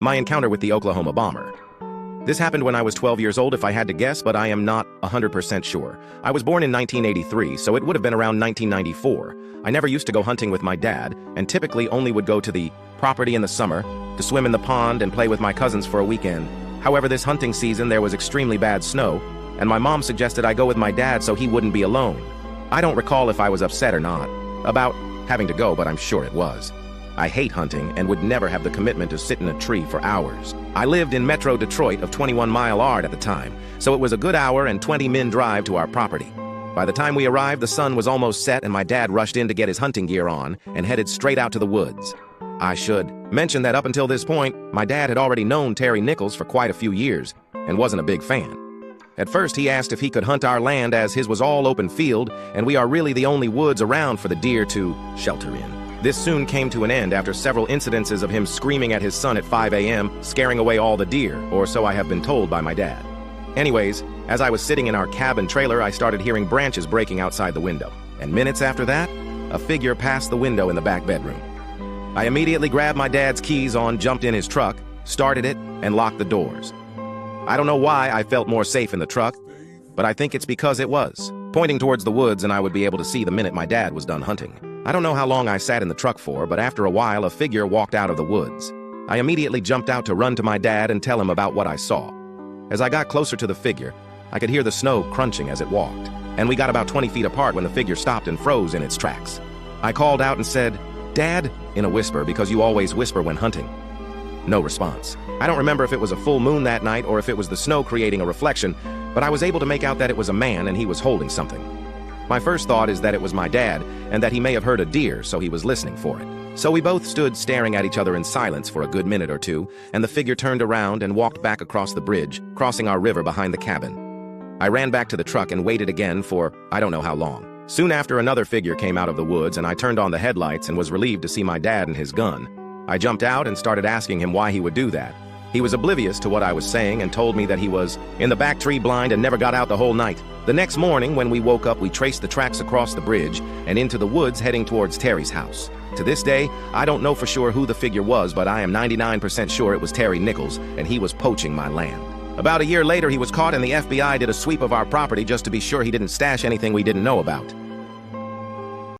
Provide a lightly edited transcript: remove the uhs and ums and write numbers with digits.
My encounter with the Oklahoma bomber. This happened when I was 12 years old if I had to guess, but I am not 100% sure. I was born in 1983, so it would have been around 1994. I never used to go hunting with my dad, and typically only would go to the property in the summer, to swim in the pond and play with my cousins for a weekend. However, this hunting season there was extremely bad snow, and my mom suggested I go with my dad so he wouldn't be alone. I don't recall if I was upset or not about having to go, but I'm sure it was. I hate hunting and would never have the commitment to sit in a tree for hours. I lived in Metro Detroit of 21 Mile Yard at the time, so it was a good hour and 20-minute drive to our property. By the time we arrived, the sun was almost set and my dad rushed in to get his hunting gear on and headed straight out to the woods. I should mention that up until this point, my dad had already known Terry Nichols for quite a few years and wasn't a big fan. At first, he asked if he could hunt our land as his was all open field and we are really the only woods around for the deer to shelter in. This soon came to an end after several incidences of him screaming at his son at 5 a.m., scaring away all the deer, or so I have been told by my dad. Anyways, as I was sitting in our cabin trailer, I started hearing branches breaking outside the window. And minutes after that, a figure passed the window in the back bedroom. I immediately grabbed my dad's keys on, jumped in his truck, started it, and locked the doors. I don't know why I felt more safe in the truck, but I think it's because it was pointing towards the woods and I would be able to see the minute my dad was done hunting. I don't know how long I sat in the truck for, but after a while, a figure walked out of the woods. I immediately jumped out to run to my dad and tell him about what I saw. As I got closer to the figure, I could hear the snow crunching as it walked, and we got about 20 feet apart when the figure stopped and froze in its tracks. I called out and said, "Dad," in a whisper because you always whisper when hunting. No response. I don't remember if it was a full moon that night or if it was the snow creating a reflection, but I was able to make out that it was a man and he was holding something. My first thought is that it was my dad and that he may have heard a deer, so he was listening for it. So we both stood staring at each other in silence for a good minute or two, and the figure turned around and walked back across the bridge, crossing our river behind the cabin. I ran back to the truck and waited again for I don't know how long. Soon after, another figure came out of the woods and I turned on the headlights and was relieved to see my dad and his gun. I jumped out and started asking him why he would do that. He was oblivious to what I was saying and told me that he was in the back tree blind and never got out the whole night. The next morning, when we woke up, we traced the tracks across the bridge and into the woods heading towards Terry's house. To this day, I don't know for sure who the figure was, but I am 99% sure it was Terry Nichols, and he was poaching my land. About a year later, he was caught and the FBI did a sweep of our property just to be sure he didn't stash anything we didn't know about.